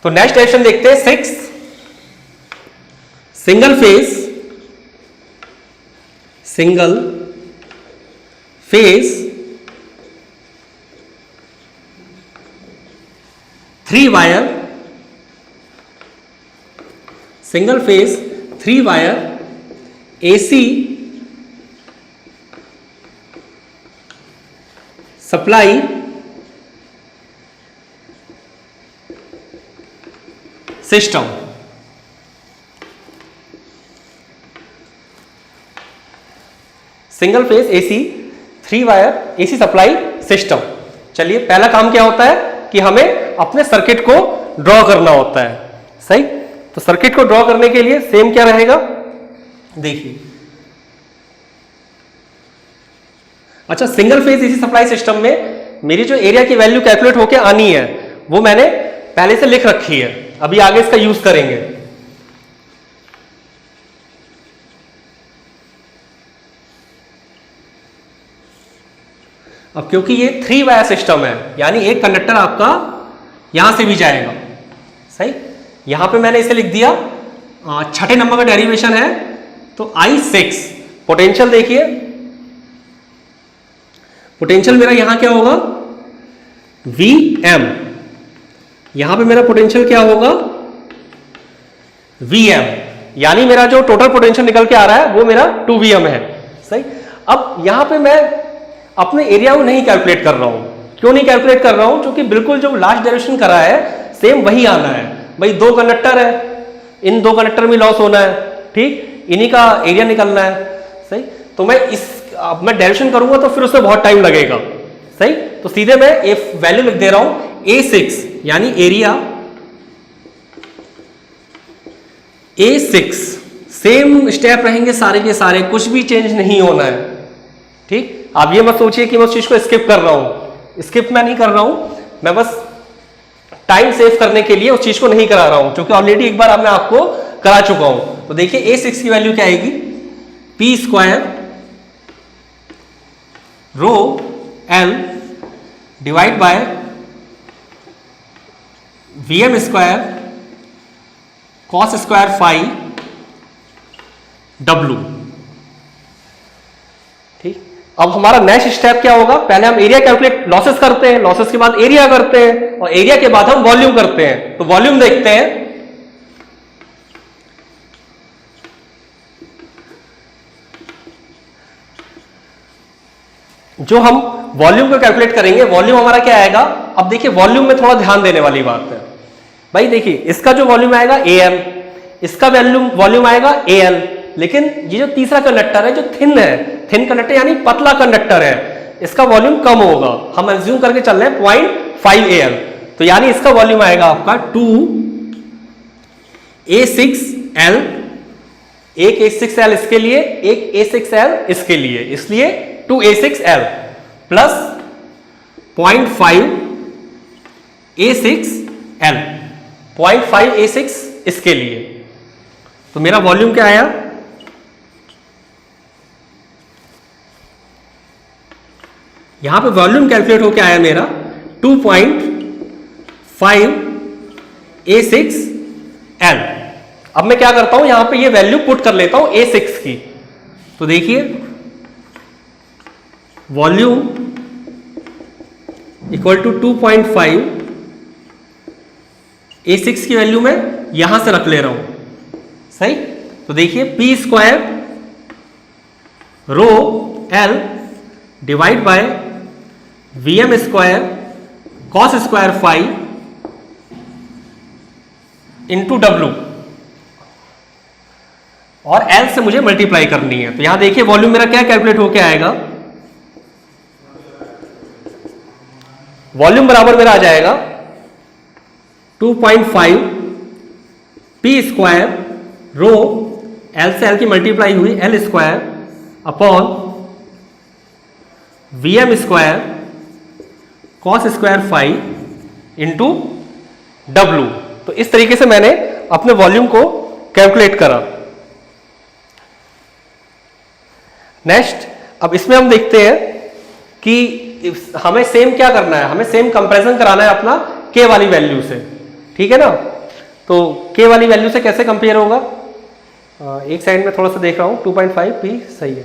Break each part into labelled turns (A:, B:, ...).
A: तो next direction देखते हैं 6 single phase 3 wire single phase 3 wire AC supply system. Single phase AC 3 wire AC supply system. चलिए पहला काम क्या होता है कि हमें अपने सर्किट को ड्रॉ करना होता है। सही, तो सर्किट को ड्रॉ करने के लिए सेम क्या रहेगा, देखिए। अच्छा, single phase AC supply system में मेरी जो एरिया की वैल्यू कैलकुलेट होके आनी है वो मैंने पहले से लिख रखी है, अभी आगे इसका यूज करेंगे। अब क्योंकि ये 3 वायर सिस्टम है, यानी एक कंडक्टर आपका यहां से भी जाएगा। सही, यहां पे मैंने इसे लिख दिया, छठे नंबर का डेरिवेशन है, तो I6 पोटेंशियल देखिए, पोटेंशियल मेरा यहां क्या होगा, Vm, यहां पे मेरा पोटेंशियल क्या होगा, Vm, यानी मेरा जो टोटल पोटेंशियल निकल के आ रहा है वो मेरा 2Vm है। सही, अब यहां पे मैं अपने एरिया को नहीं कैलकुलेट कर रहा हूं। क्यों नहीं कैलकुलेट कर रहा हूं, क्योंकि बिल्कुल जो लास्ट डायरेक्शन करा है सेम वही आना है। भाई 2 कंडक्टर है, इन 2 कंडक्टर में लॉस होना है, ठीक, इन्हीं का एरिया निकलना है। सही, तो मैं मैं डायरेक्शन करूंगा तो फिर उसमें बहुत टाइम लगेगा। सही, तो सीधे मैं एक वैल्यू लिख दे रहा हूं A6, यानी एरिया A6। सेम स्टेप रहेंगे सारे के सारे, कुछ भी चेंज नहीं होना है। ठीक, आप ये मत सोचिए कि मैं उस चीज को स्किप कर रहा हूं, स्किप मैं नहीं कर रहा हूं, मैं बस टाइम सेव करने के लिए उस चीज को नहीं करा रहा हूं, क्योंकि ऑलरेडी एक बार मैं आपको करा चुका हूं। तो देखिए A6 की वैल्यू क्या आएगी, P square rho L divide by Vm square cos square phi W। ठीक, अब हमारा नेक्स्ट स्टेप क्या होगा, पहले हम एरिया कैलकुलेट, लॉसेस करते हैं, लॉसेस के बाद एरिया करते हैं, और एरिया के बाद हम वॉल्यूम करते हैं। तो वॉल्यूम देखते हैं। जो हम वॉल्यूम को कैलकुलेट करेंगे, वॉल्यूम हमारा क्या आएगा, अब देखिए वॉल्यूम में थोड़ा ध्यान देने वाली बात है भाई। देखिए इसका जो वॉल्यूम आएगा Am, इसका वॉल्यूम आएगा Al, लेकिन ये जो तीसरा कंडक्टर है जो थिन है, थिन कंडक्टर यानी पतला कंडक्टर है, इसका वॉल्यूम कम होगा। हम एज्यूम करके चल रहे हैं 0.5 Al, तो यानी इसका वॉल्यूम आएगा आपका 2A6L, एक A6L इसके लिए, एक A6L इसके लिए, इसलिए 2A6L प्लस 0.5 A6L, 0.5 A6 इसके लिए। तो मेरा वॉल्यूम क्या आया, यहां पे वॉल्यूम कैलकुलेट होके आया मेरा 2.5 A6L। अब मैं क्या करता हूं, यहां पे ये वैल्यू पुट कर लेता हूं A6 की। तो देखिए वॉल्यूम इक्वल टू 2.5 A6 की वैल्यू मैं यहां से रख ले रहा हूं। सही, तो देखिए P square rho L divide by Vm square cos square phi into W, और L से मुझे मल्टीप्लाई करनी है। तो यहां देखिए वॉल्यूम मेरा क्या कैलकुलेट होके आएगा, वॉल्यूम बराबर मेरा आ जाएगा 2.5 P स्क्वायर रो L से L की मल्टीप्लाई हुई L square upon Vm square cos square phi into W। तो इस तरीके से मैंने अपने वॉल्यूम को कैलकुलेट करा। नेक्स्ट, अब इसमें हम देखते हैं कि हमें सेम क्या करना है, हमें सेम कंपैरिजन कराना है अपना K वाली वैल्यू से। ठीक है ना। तो K वाली वैल्यू से कैसे कंपेयर होगा, एक साइड में थोड़ा सा देख रहा हूँ, 2.5 P सही है।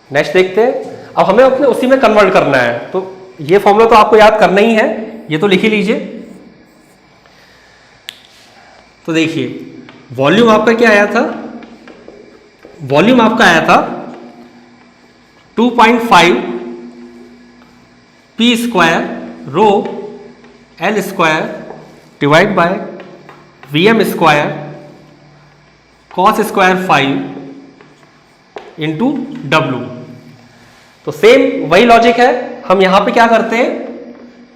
A: नेक्स्ट देखते हैं, अब हमें अपने उसी में कन्वर्ट करना है, तो ये फॉर्मूला तो आपको याद करना ही है, ये तो लिख ही लीजिए। तो देखिए वॉल्यूम आपका क्या आया था, वॉल्यूम आपका आया था 2.5 P square rho L square divide by VM square cos square 5 into W। तो सेम वही लॉजिक है, हम यहां पे क्या करते हैं,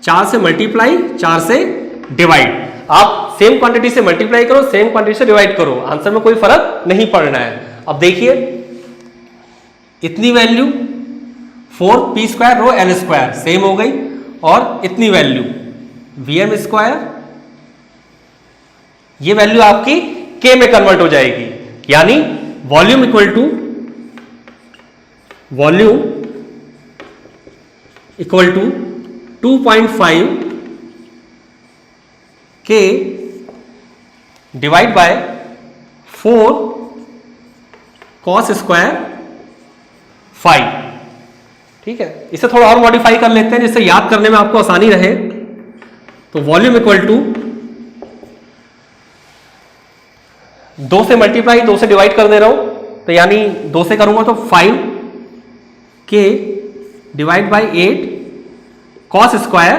A: 4 से मल्टीप्लाई 4 से डिवाइड। आप सेम क्वांटिटी से मल्टीप्लाई करो, सेम क्वांटिटी से डिवाइड करो, आंसर में कोई फर्क नहीं पड़ना है। अब देखिए इतनी value 4 P square rho L square same हो गई, और इतनी वैल्यू VM स्क्वायर, ये वैल्यू आपकी K में कन्वर्ट हो जाएगी, यानी volume equal to volume equal to 2.5 K divide by 4 cos square 5। ठीक है, इसे थोड़ा और मॉडिफाई कर लेते हैं जिससे याद करने में आपको आसानी रहे। तो वॉल्यूम इक्वल टू 2 से मल्टीप्लाई 2 से डिवाइड कर दे रहा हूं, तो यानी 2 से करूंगा तो 5 K divide bye 8 cos square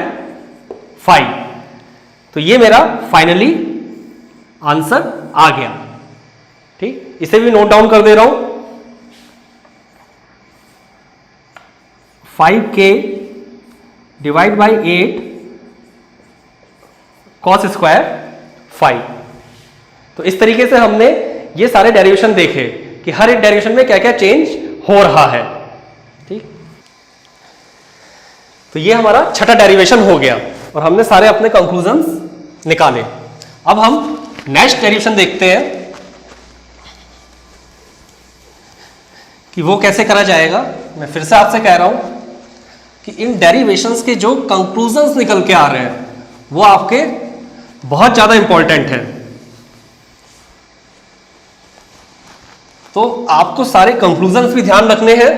A: 5। तो ये मेरा फाइनली आंसर आ गया। ठीक, इसे भी नोट डाउन कर दे रहा हूं, 5K divide by 8 cos square 5। तो इस तरीके से हमने ये सारे डेरिवेशन देखे कि हर एक डेरिवेशन में क्या क्या चेंज हो रहा है। ठीक, तो ये हमारा छठा डेरिवेशन हो गया और हमने सारे अपने कंक्लूजन्स निकाले। अब हम नेक्स्ट डेरिवेशन देखते हैं कि वो कैसे करा जाएगा। मैं फिर से आपसे कह रहा हूं कि इन डेरिवेशंस के जो कंक्लूजन्स निकल के आ रहे हैं वो आपके बहुत ज्यादा इंपॉर्टेंट है। तो आपको सारे कंक्लूजन्स भी ध्यान रखने हैं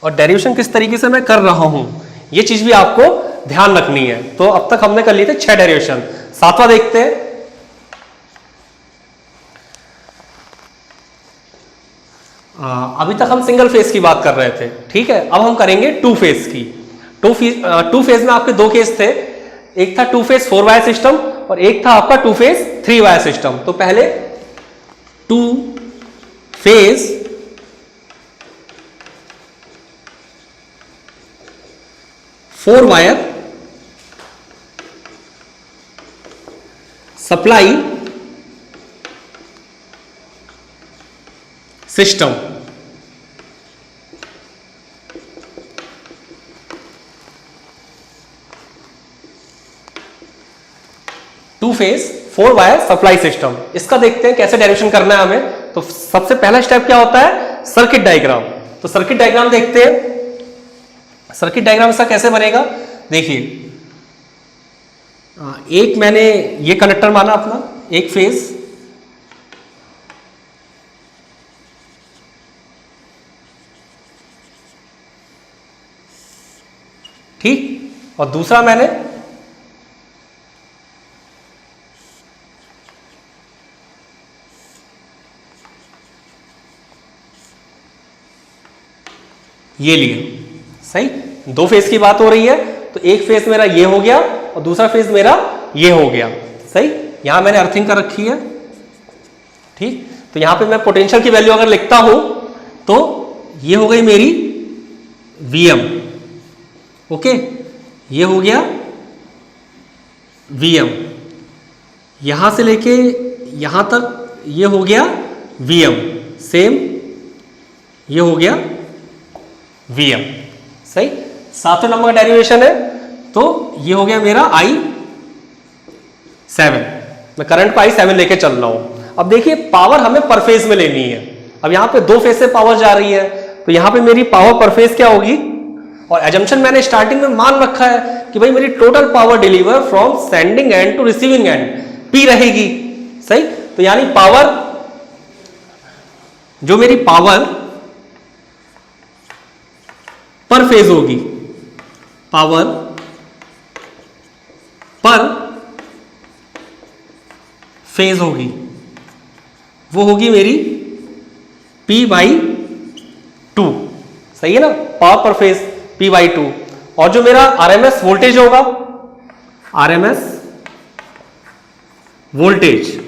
A: और डेरिवेशन किस तरीके से मैं कर रहा हूं ये चीज भी आपको ध्यान रखनी है। तो अब तक हमने कर लिए थे 6 डेरिवेशन, 7वां देखते हैं। अभी तक हम सिंगल फेज की बात कर रहे थे, ठीक है। अब हम करेंगे 2 फेज की। 2 फेज में आपके 2 केस थे, एक था 2 फेज 4 वायर सिस्टम और एक था आपका 2 फेज 3 वायर सिस्टम। तो पहले 2 phase 4 wire supply system. Two phase 4 wire supply system, इसका देखते हैं कैसे डेरिवेशन करना है हमें। तो सबसे पहला स्टेप क्या होता है, सर्किट डायग्राम। तो सर्किट डायग्राम देखते हैं। सर्किट डायग्राम इसका कैसे बनेगा, देखिए एक मैंने ये कनेक्टर माना अपना, एक फेज, ठीक, और दूसरा मैंने ये लिया। सही, 2 फेज की बात हो रही है, तो एक फेज मेरा ये हो गया और दूसरा फेज मेरा ये हो गया। सही, यहां मैंने अर्थिंग कर रखी है, ठीक। तो यहां पे मैं पोटेंशियल की वैल्यू अगर लिखता हूं तो ये हो गई मेरी Vm, ओके, ये हो गया Vm, यहां से लेके यहां तक ये हो गया Vm, सेम ये हो गया Vm। सही, 7वें नंबर का डेरिवेशन है, तो ये हो गया मेरा I7। मैं करंट को I7 लेके चल रहा हूं। अब देखिए पावर हमें पर फेज में लेनी है। अब यहां पे 2 फेज से पावर जा रही है, तो यहां पे मेरी पावर पर फेज क्या होगी, और एजम्पशन मैंने स्टार्टिंग में मान रखा है कि भाई मेरी total power deliver from sending end to receiving end P रहेगी, सही। तो यानी पावर, जो मेरी पावर पर फेज होगी, पावर पर फेज होगी, वो होगी मेरी P/2, सही है ना, पावर पर फेज P/2। और जो मेरा RMS वोल्टेज होगा, RMS वोल्टेज,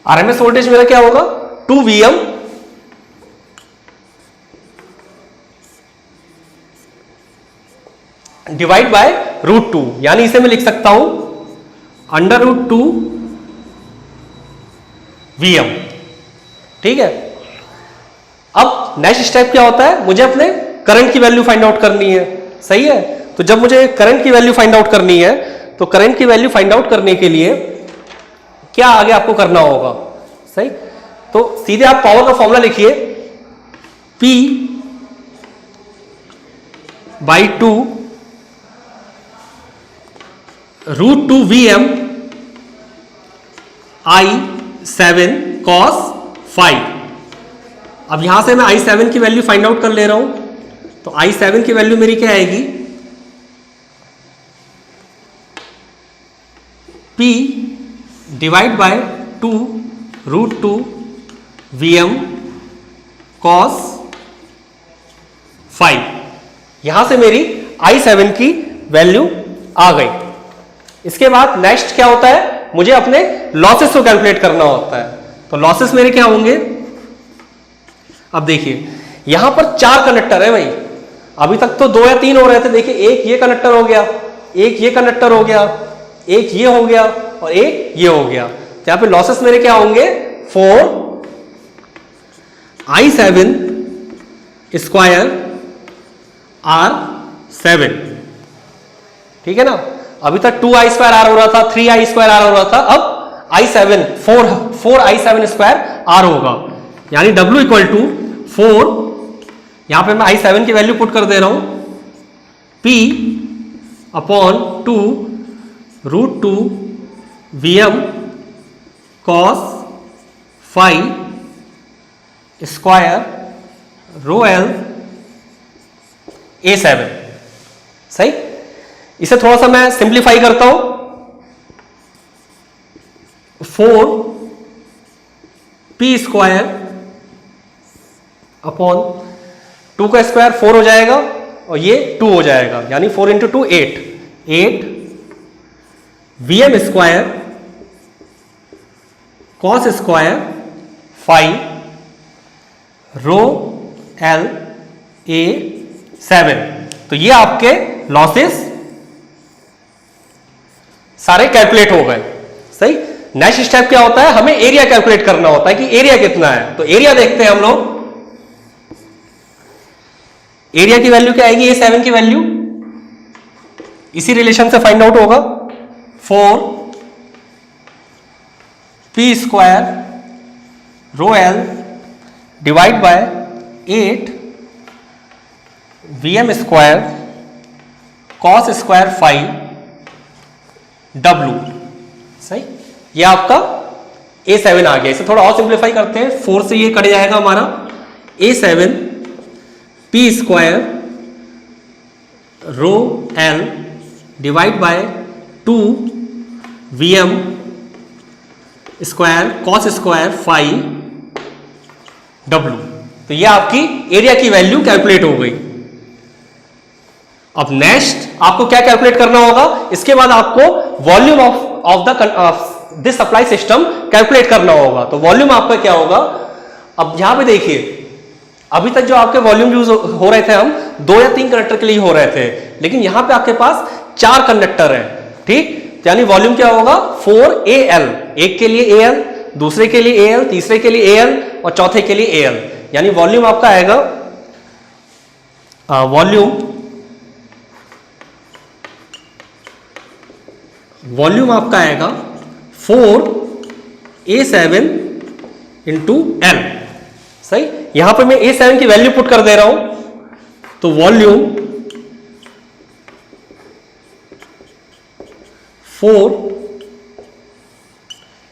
A: RMS वोल्टेज मेरा क्या होगा, 2Vm डिवाइड बाय √2, यानी इसे मैं लिख सकता हूं √2 Vm, ठीक है। अब नेक्स्ट स्टेप क्या होता है, मुझे अपने करंट की वैल्यू फाइंड आउट करनी है, सही है। तो जब मुझे करंट की वैल्यू फाइंड आउट करनी है, तो करंट की वैल्यू फाइंड आउट करने के लिए क्या आगे आपको करना होगा, सही। तो सीधे आप पावर का फॉर्मूला लिखिए, P/2 √2 Vm I7 cos phi। अब यहां से मैं I7 की वैल्यू फाइंड आउट कर ले रहा हूं, तो I7 की वैल्यू मेरी क्या आएगी, P divide by 2 √2 Vm cos phi। यहां से मेरी I7 की वैल्यू आ गई। इसके बाद नेक्स्ट क्या होता है, मुझे अपने लॉसेस को कैलकुलेट करना होता है। तो लॉसेस मेरे क्या होंगे, अब देखिए यहां पर 4 कंडक्टर है भाई, अभी तक तो 2 या 3 हो रहे थे। देखिए एक ये कंडक्टर हो गया, एक ये कंडक्टर हो गया, एक ये हो गया और एक ये हो गया। तो यहां पे लॉसेस मेरे क्या होंगे, 4I7 स्क्वायर R7, ठीक है ना। अभी तक 2I² R हो रहा था, 3I² R हो रहा था, अब I7 4I7 स्क्वायर R होगा, यानी W इक्वल टू 4, यहां पे मैं I7 की वैल्यू पुट कर दे रहा हूं, P/2 √2 Vm cos phi square ρl A7, सही। इसे थोड़ा सा मैं सिंप्लीफाई करता हूं, 4P² अपॉन 2 का स्क्वायर 4 हो जाएगा और ये 2 हो जाएगा, यानी 4 × 2 8 Vm square cos square phi ρl A7। तो ये आपके लॉसेस सारे कैलकुलेट हो गए, सही। नेक्स्ट स्टेप क्या होता है, हमें एरिया कैलकुलेट करना होता है कि एरिया कितना है। तो एरिया देखते हैं हम लोग, एरिया की वैल्यू क्या आएगी, A7 की वैल्यू इसी रिलेशन से फाइंड आउट होगा, 4P² ρl divide by 8 Vm square cos square phi W, सही। ये आपका A7 आ गया। इसे थोड़ा और सिंप्लीफाई करते हैं, 4 से ये कट जाएगा हमारा, A7 P² ρl divide by 2 Vm square cos square phi W। तो ये आपकी एरिया की वैल्यू कैलकुलेट हो गई। अब नेक्स्ट आपको क्या कैलकुलेट करना होगा, इसके बाद आपको volume of the this supply system calculate करना होगा। तो वॉल्यूम आपका क्या होगा, अब यहां पे देखिए अभी तक जो आपके वॉल्यूम यूज हो रहे थे, हम 2 या 3 कंडक्टर के लिए हो रहे थे, लेकिन यहां पे आपके पास 4 कंडक्टर हैं, ठीक। यानी वॉल्यूम क्या होगा, 4AL, एक के लिए AL, दूसरे के लिए AL, तीसरे के लिए AL और चौथे के लिए AL। यानी वॉल्यूम आपका आएगा, वॉल्यूम आपका आएगा 4A7 × L, सही। यहां पे मैं A7 की वैल्यू पुट कर दे रहा हूं, तो वॉल्यूम 4,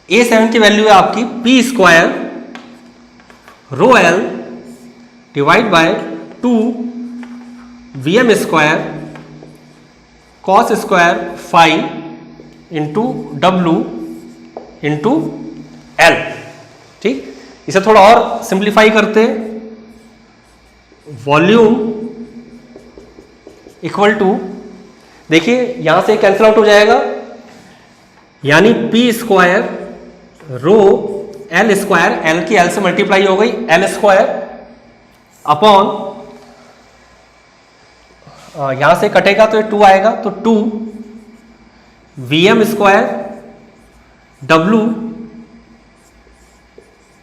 A: A7 की वैल्यू है आपकी P square rho L divide by 2 VM square cos square phi into W into L। ठीक, इसे थोड़ा और सिंप्लीफाई करते हैं, वॉल्यूम इक्वल टू, देखिए यहां से कैंसिल आउट हो जाएगा, यानी P square rho L square, L की L से मल्टीप्लाई हो गई L स्क्वायर अपॉन, यहां से कटेगा तो ये 2 आएगा, तो 2 VM square W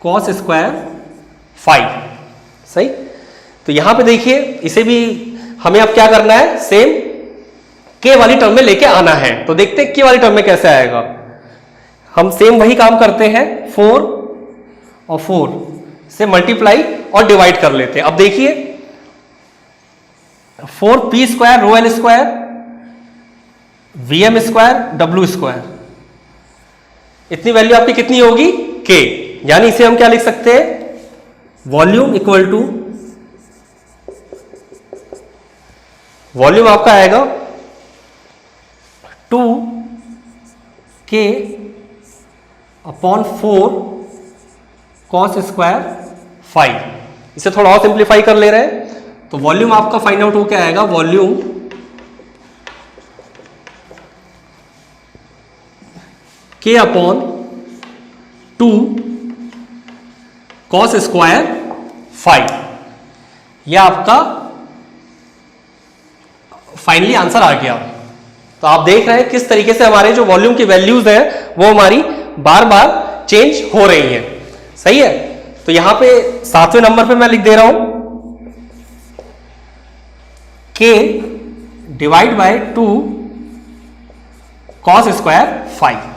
A: cos square 5। सही, तो यहां पे देखिए इसे भी हमें अब क्या करना है, सेम K वाली टर्म में लेके आना है। तो देखते हैं K वाली टर्म में कैसे आएगा। हम सेम वही काम करते हैं, 4 और 4 से मल्टीप्लाई और डिवाइड कर लेते हैं। अब देखिए 4P square rho L square VM square W square, इतनी वैल्यू आपकी कितनी होगी, K, यानी इसे हम क्या लिख सकते हैं, वॉल्यूम इक्वल टू, वॉल्यूम आपका आएगा 2K अपॉन 4 कॉस स्क्वायर 5। इसे थोड़ा और सिंप्लीफाई कर ले रहे हैं, तो वॉल्यूम आपका फाइंड आउट होकर आएगा, volume K upon 2 cos square 5। यह आपका फाइनली आंसर आ गया। तो आप देख रहे हैं किस तरीके से हमारे जो वॉल्यूम की वैल्यूज हैं वो हमारी बार बार चेंज हो रही हैं। सही है, तो यहां पे 7वें नंबर पे मैं लिख दे रहा हूं K divide by 2 cos square 5।